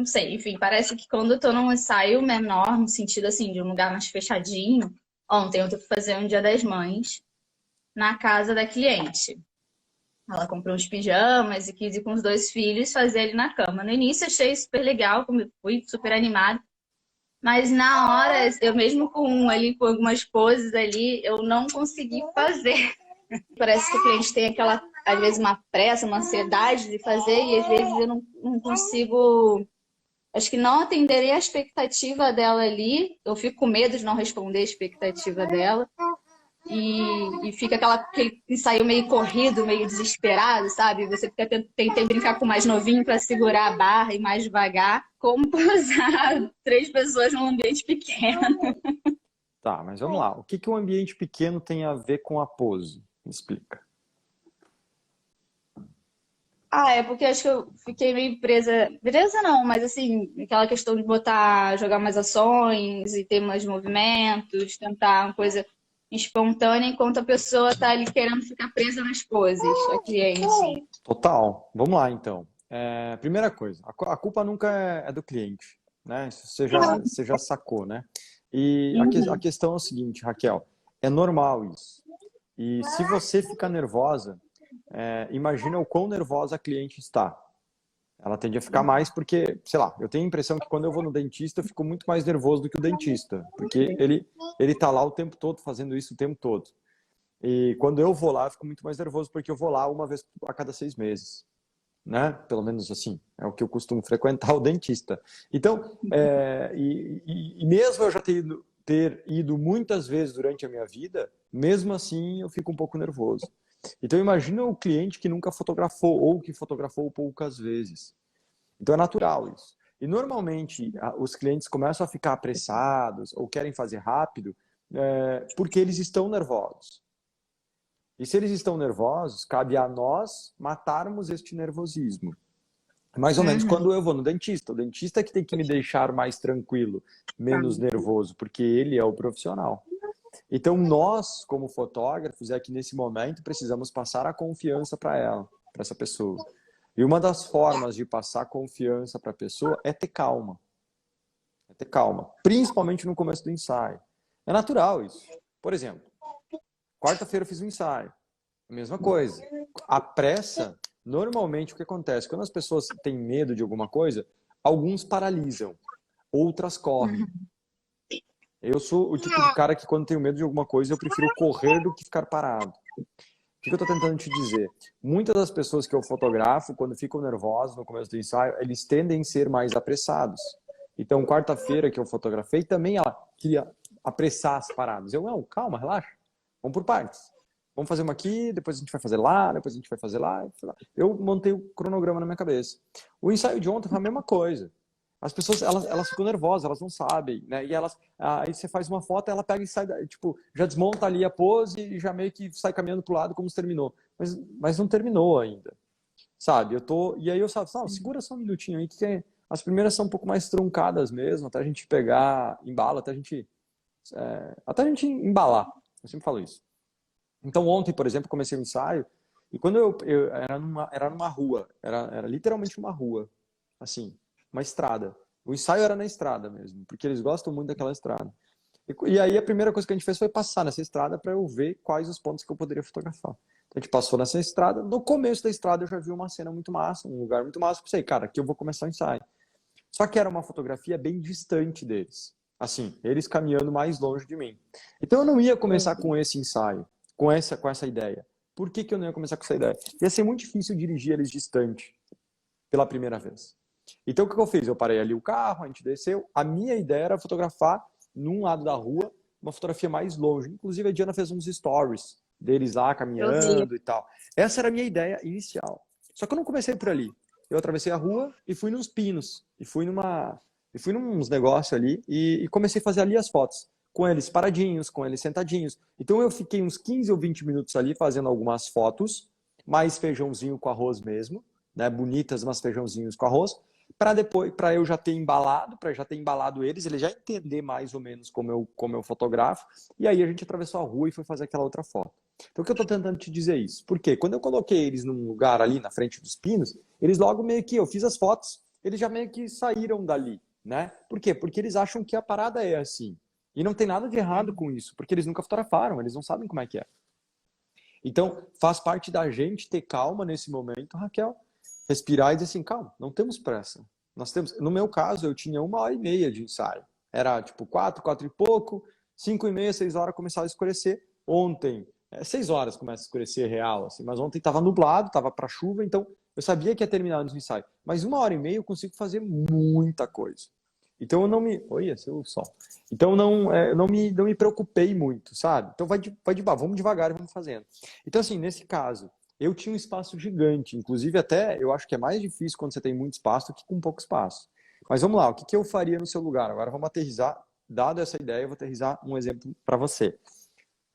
não sei, enfim, parece que quando eu tô num ensaio menor, no sentido assim, de um lugar mais fechadinho, ontem eu fui fazer um Dia das Mães na casa da cliente. Ela comprou uns pijamas e quis ir com os dois filhos fazer ali na cama. No início achei super legal, como eu fui super animada, mas na hora, eu mesmo com ali, com algumas poses ali, eu não consegui fazer. Parece que o cliente tem aquela, às vezes, uma pressa, uma ansiedade de fazer, e às vezes eu não consigo. Acho que não atenderei a expectativa dela ali. Eu fico com medo de não responder a expectativa dela. E fica aquele ensaio meio corrido, meio desesperado, sabe? Você fica tentando brincar com o mais novinho para segurar a barra e mais devagar. Como posar 3 pessoas num ambiente pequeno? Tá, mas vamos lá. O que que um ambiente pequeno tem a ver com a pose? Me explica. Ah, é porque acho que eu fiquei meio presa. Presa não, mas assim, aquela questão de botar, jogar mais ações e ter mais movimentos, tentar uma coisa espontânea enquanto a pessoa tá ali querendo ficar presa nas poses, a cliente. Total. Vamos lá, então. Primeira coisa, a culpa nunca é do cliente, né? Isso você já sacou, né? E a questão é o seguinte, Raquel, é normal isso. E se você fica nervosa, imagina o quão nervosa a cliente está. Ela tende a ficar mais porque, sei lá, eu tenho a impressão que quando eu vou no dentista, eu fico muito mais nervoso do que o dentista, porque ele tá lá o tempo todo, fazendo isso o tempo todo. E quando eu vou lá, eu fico muito mais nervoso porque eu vou lá uma vez a cada 6 meses, né? Pelo menos assim, é o que eu costumo frequentar o dentista. Então, e mesmo eu já ter ido muitas vezes durante a minha vida, mesmo assim eu fico um pouco nervoso. Então imagina o cliente que nunca fotografou ou que fotografou poucas vezes. Então é natural isso. E normalmente os clientes começam a ficar apressados ou querem fazer rápido porque eles estão nervosos. E se eles estão nervosos, cabe a nós matarmos este nervosismo. Mais ou menos quando eu vou no dentista. O dentista é que tem que me deixar mais tranquilo, menos nervoso, porque ele é o profissional. Então, nós, como fotógrafos, é que nesse momento precisamos passar a confiança para ela, para essa pessoa. E uma das formas de passar confiança para a pessoa é ter calma. É ter calma, principalmente no começo do ensaio. É natural isso. Por exemplo, quarta-feira eu fiz um ensaio. A mesma coisa. A pressa, normalmente o que acontece? Quando as pessoas têm medo de alguma coisa, alguns paralisam, outras correm. Eu sou o tipo de cara que quando tenho medo de alguma coisa, eu prefiro correr do que ficar parado. O que eu estou tentando te dizer? Muitas das pessoas que eu fotografo, quando ficam nervosas no começo do ensaio, eles tendem a ser mais apressados. Então, quarta-feira que eu fotografei, também ela queria apressar as paradas. Eu, não, calma, relaxa. Vamos por partes. Vamos fazer uma aqui, depois a gente vai fazer lá, depois a gente vai fazer lá. Eu montei o cronograma na minha cabeça. O ensaio de ontem foi a mesma coisa. As pessoas, elas ficam nervosas, elas não sabem, né? E aí você faz uma foto, ela pega e sai, tipo, já desmonta ali a pose e já meio que sai caminhando pro lado como se terminou. Mas não terminou ainda, sabe? E aí eu falo, não, segura só um minutinho aí, as primeiras são um pouco mais truncadas mesmo, até a gente pegar, embala, até a gente embalar. Eu sempre falo isso. Então ontem, por exemplo, comecei o ensaio e quando eu era numa rua, era literalmente uma rua, assim, uma estrada. O ensaio era na estrada mesmo, porque eles gostam muito daquela estrada. E aí a primeira coisa que a gente fez foi passar nessa estrada para eu ver quais os pontos que eu poderia fotografar. Então, a gente passou nessa estrada, no começo da estrada eu já vi uma cena muito massa, um lugar muito massa, pensei, cara, aqui eu vou começar o ensaio. Só que era uma fotografia bem distante deles. Assim, eles caminhando mais longe de mim. Então eu não ia começar com esse ensaio, com essa ideia. Por que que eu não ia começar com essa ideia? Ia ser muito difícil dirigir eles distante pela primeira vez. Então o que eu fiz? Eu parei ali o carro, a gente desceu. A minha ideia era fotografar num lado da rua, uma fotografia mais longe. Inclusive a Diana fez uns stories deles lá caminhando e tal. Essa era a minha ideia inicial. Só que eu não comecei por ali. Eu atravessei a rua e fui nos pinos. E fui nos negócios ali e comecei a fazer ali as fotos. Com eles paradinhos, com eles sentadinhos. Então eu fiquei uns 15 ou 20 minutos ali fazendo algumas fotos, mais feijãozinho com arroz mesmo, né? Bonitas, mas feijãozinhos com arroz, para eu já ter embalado eles já entender mais ou menos como eu fotografo, e aí a gente atravessou a rua e foi fazer aquela outra foto. Então o que eu estou tentando te dizer é isso? Porque quando eu coloquei eles num lugar ali na frente dos pinos, eles logo meio que, eu fiz as fotos, eles já meio que saíram dali, né? Por quê? Porque eles acham que a parada é assim. E não tem nada de errado com isso, porque eles nunca fotografaram, eles não sabem como é que é. Então, faz parte da gente ter calma nesse momento, Raquel, respirar e dizer assim, calma, não temos pressa. Nós temos, no meu caso, eu tinha 1h30 de ensaio. Era tipo 4 e pouco, 5h30, 6 horas começava a escurecer. Ontem, 6 horas começa a escurecer real, assim, mas ontem estava nublado, estava para chuva, então eu sabia que ia terminar no ensaio. Mas 1h30 eu consigo fazer muita coisa. Então eu não me. Olha, seu sol. Então não me preocupei muito, sabe? Então vamos devagar e vamos fazendo. Então, assim, nesse caso, eu tinha um espaço gigante. Inclusive, até eu acho que é mais difícil quando você tem muito espaço do que com pouco espaço. Mas vamos lá, o que que eu faria no seu lugar? Agora vamos aterrissar. Dado essa ideia, eu vou aterrissar um exemplo para você.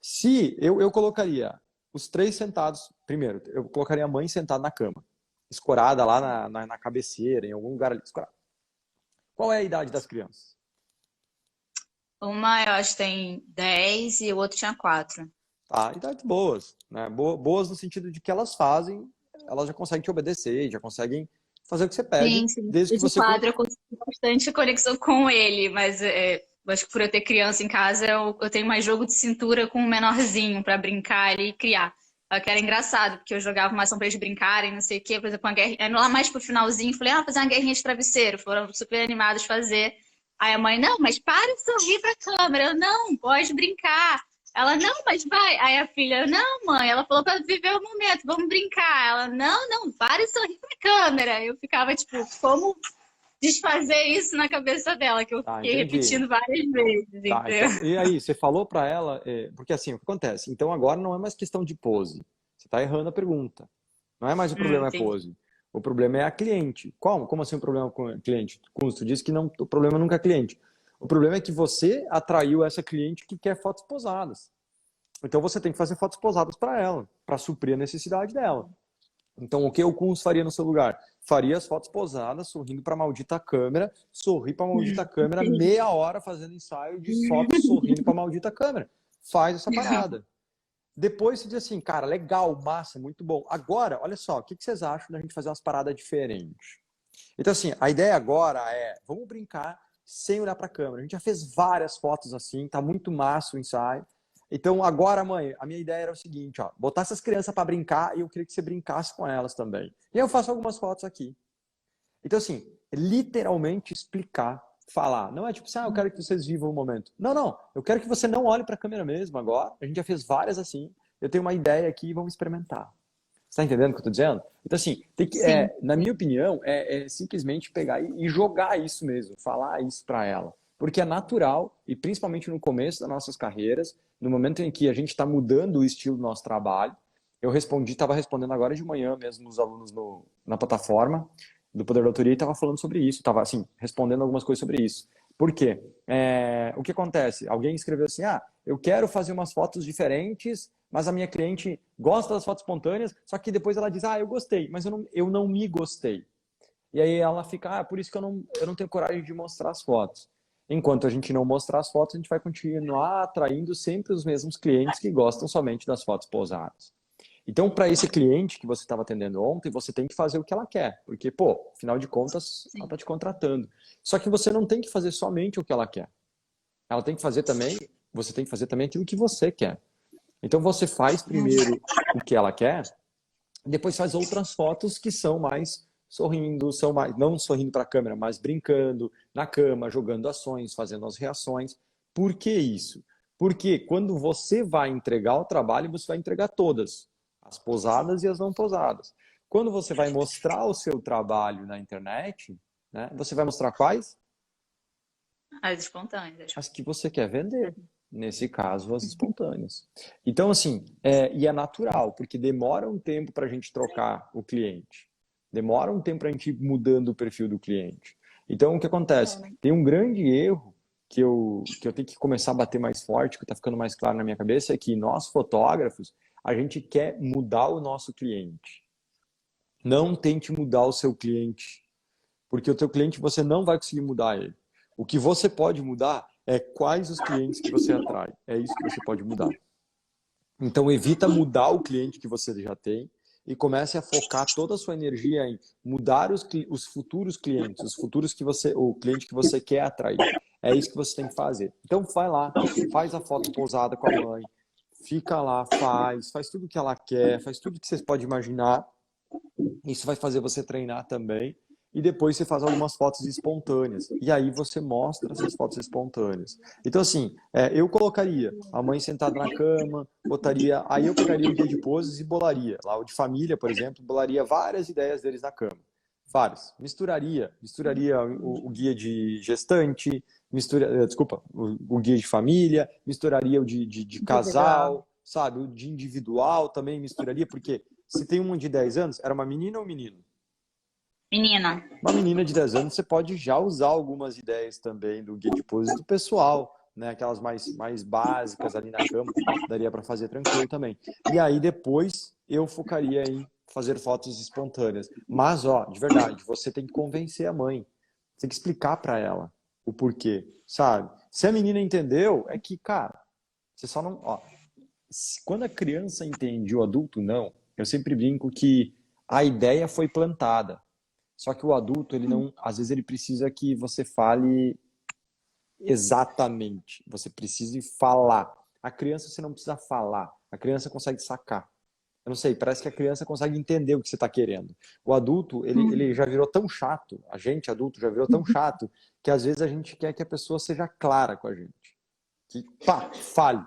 Se eu colocaria os três sentados, primeiro, eu colocaria a mãe sentada na cama, escorada lá na cabeceira, em algum lugar ali, escorada. Qual é a idade das crianças? Uma, eu acho que tem 10 e o outro tinha 4. Tá, idades boas, né? Boas no sentido de que elas fazem, elas já conseguem te obedecer, já conseguem fazer o que você pede, Sim, sim. desde que Esse você... quadro eu consegui bastante conexão com ele, mas eu acho que por eu ter criança em casa, eu tenho mais jogo de cintura com o menorzinho para brincar e criar. Que era engraçado, porque eu jogava uma ação para eles brincarem, não sei o quê, por exemplo, uma guerra. Aí lá mais pro finalzinho, falei, fazer uma guerrinha de travesseiro. Foram super animados fazer. Aí a mãe, não, mas para de sorrir pra câmera. Eu, não, pode brincar. Ela, não, mas vai. Aí a filha, não, mãe, ela falou para viver o momento, vamos brincar. Ela, não, não, para de sorrir pra câmera. Eu ficava tipo, como desfazer isso na cabeça dela, que eu Tá, fiquei entendi. repetindo várias vezes, Tá, entendeu? então, e aí, você falou para ela, porque assim, o que acontece? Então agora não é mais questão de pose. Você tá errando a pergunta. Não é mais o problema é Entendi. pose. O problema é a cliente. Como assim o problema com a cliente? Custo, diz que não, o problema nunca é cliente. O problema é que você atraiu essa cliente que quer fotos posadas. Então você tem que fazer fotos posadas para ela, para suprir a necessidade dela. Então, o que o Kunz faria no seu lugar? Faria as fotos posadas, sorrindo para a maldita câmera, sorrir para a maldita câmera, meia hora fazendo ensaio de fotos sorrindo para a maldita câmera. Faz essa parada. Depois você diz assim, cara, legal, massa, muito bom. Agora, olha só, o que vocês acham da gente fazer umas paradas diferentes? Então, assim, a ideia agora é, vamos brincar sem olhar para a câmera. A gente já fez várias fotos assim, tá muito massa o ensaio. Então, agora, mãe, a minha ideia era o seguinte, ó, botar essas crianças para brincar e eu queria que você brincasse com elas também. E aí eu faço algumas fotos aqui. Então, assim, literalmente explicar, falar. Não é tipo assim, eu quero que vocês vivam o momento. Não, não. Eu quero que você não olhe para a câmera mesmo agora. A gente já fez várias assim. Eu tenho uma ideia aqui e vamos experimentar. Você tá entendendo o que eu tô dizendo? Então, assim, Sim, na minha sim. opinião, é simplesmente pegar e jogar isso mesmo, falar isso para ela. Porque é natural, e principalmente no começo das nossas carreiras, no momento em que a gente está mudando o estilo do nosso trabalho. Eu estava respondendo agora de manhã mesmo os alunos na plataforma do Poder da Autoria e estava falando sobre isso, estava assim, respondendo algumas coisas sobre isso. Por quê? O que acontece? Alguém escreveu assim, eu quero fazer umas fotos diferentes, mas a minha cliente gosta das fotos espontâneas, só que depois ela diz, eu gostei, mas eu não me gostei. E aí ela fica, por isso que eu não tenho coragem de mostrar as fotos. Enquanto a gente não mostrar as fotos, a gente vai continuar atraindo sempre os mesmos clientes que gostam somente das fotos posadas. Então, para esse cliente que você estava atendendo ontem, você tem que fazer o que ela quer. Porque, pô, afinal de contas, ela Sim. está te contratando. Só que você não tem que fazer somente o que ela quer. Ela tem que fazer também, você tem que fazer também aquilo que você quer. Então, você faz primeiro o que ela quer, depois faz outras fotos que são mais sorrindo, são mais, não sorrindo para a câmera, mas brincando na cama, jogando ações, fazendo as reações. Por que isso? Porque quando você vai entregar o trabalho, você vai entregar todas, as posadas e as não posadas. Quando você vai mostrar o seu trabalho na internet, né, você vai mostrar quais? As espontâneas. As que você quer vender. Nesse caso, as espontâneas. Então, assim, e é natural, porque demora um tempo para a gente trocar o cliente. Demora um tempo para a gente ir mudando o perfil do cliente. Então, o que acontece? Tem um grande erro que eu tenho que começar a bater mais forte, que está ficando mais claro na minha cabeça, é que nós, fotógrafos, a gente quer mudar o nosso cliente. Não tente mudar o seu cliente, porque o teu cliente você não vai conseguir mudar ele. O que você pode mudar é quais os clientes que você atrai. É isso que você pode mudar. Então evita mudar o cliente que você já tem, e comece a focar toda a sua energia em mudar os futuros clientes, o cliente que você quer atrair. É isso que você tem que fazer. Então vai lá, faz a foto pousada com a mãe, fica lá, faz tudo que ela quer, faz tudo que você pode imaginar. Isso vai fazer você treinar também. E depois você faz algumas fotos espontâneas. E aí você mostra essas fotos espontâneas. Então, assim, eu colocaria a mãe sentada na cama, aí eu pegaria o guia de poses e bolaria. Lá o de família, por exemplo, bolaria várias ideias deles na cama. Várias. Misturaria o guia de gestante, desculpa, o guia de família, misturaria o de casal, sabe? O de individual também misturaria, porque se tem uma de 10 anos, era uma menina ou um menino? Menina. Uma menina de 10 anos, você pode já usar algumas ideias também do guia de poses do pessoal, né? Aquelas mais básicas ali na cama, daria para fazer tranquilo também. E aí depois eu focaria em fazer fotos espontâneas. Mas, ó, de verdade, você tem que convencer a mãe. Você tem que explicar para ela o porquê, sabe? Se a menina entendeu, é que, cara, você só não... Ó, quando a criança entende e o adulto não, eu sempre brinco que a ideia foi plantada. Só que o adulto, ele não, às vezes ele precisa que você fale exatamente. Você precisa falar. A criança você não precisa falar. A criança consegue sacar. Eu não sei, parece que a criança consegue entender o que você está querendo. O adulto, ele já virou tão chato, a gente adulto já virou tão chato, que às vezes a gente quer que a pessoa seja clara com a gente. Que, pá, fale.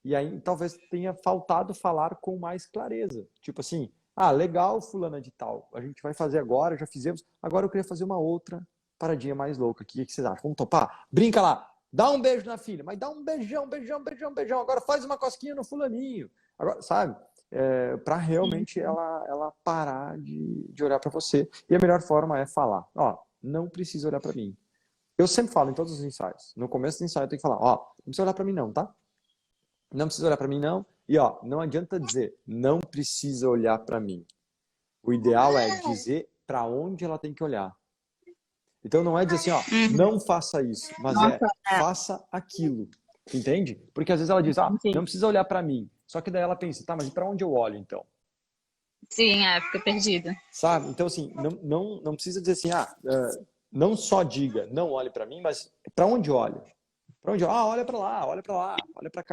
E aí talvez tenha faltado falar com mais clareza. Tipo assim, ah, legal, fulana de tal, a gente vai fazer agora, já fizemos, agora eu queria fazer uma outra paradinha mais louca. O que vocês acham? Vamos topar? Brinca lá, dá um beijo na filha, mas dá um beijão, beijão, beijão, beijão. Agora faz uma cosquinha no fulaninho. Agora, sabe? Para realmente ela parar de olhar para você. E a melhor forma é falar, ó, não precisa olhar para mim. Eu sempre falo em todos os ensaios. No começo do ensaio eu tenho que falar, ó, não precisa olhar para mim não, tá? Não precisa olhar para mim, não. E ó, não adianta dizer, não precisa olhar para mim. O ideal é dizer para onde ela tem que olhar. Então não é dizer assim, ó, não faça isso, mas faça aquilo. Entende? Porque às vezes ela diz, não precisa olhar para mim. Só que daí ela pensa, tá, mas e para onde eu olho então? Sim, fica perdida. Sabe? Então assim, não precisa dizer assim, não só diga, não olhe para mim, mas para onde olha? Para onde? Olha para lá, olha para lá, olha para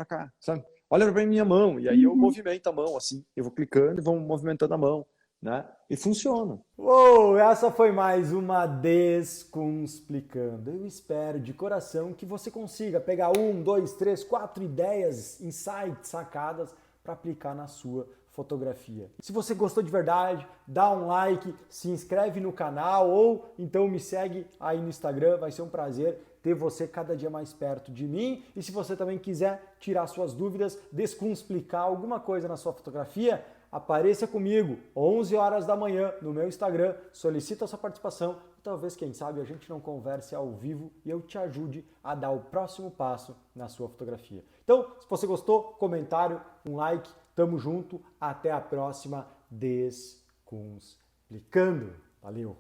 cá, sabe? Olha para minha mão, e aí eu movimento a mão assim, eu vou clicando e vou movimentando a mão, né? E funciona. Uou, essa foi mais uma Descunsplicando. Eu espero de coração que você consiga pegar 1, 2, 3, 4 ideias, insights, sacadas para aplicar na sua fotografia. Se você gostou de verdade, dá um like, se inscreve no canal ou então me segue aí no Instagram, vai ser um prazer ter você cada dia mais perto de mim. E se você também quiser tirar suas dúvidas, descunspicar alguma coisa na sua fotografia, apareça comigo, 11 horas da manhã, no meu Instagram, solicita a sua participação e talvez, quem sabe, a gente não converse ao vivo e eu te ajude a dar o próximo passo na sua fotografia. Então, se você gostou, comentário, um like, tamo junto, até a próxima Descunsplicando. Valeu!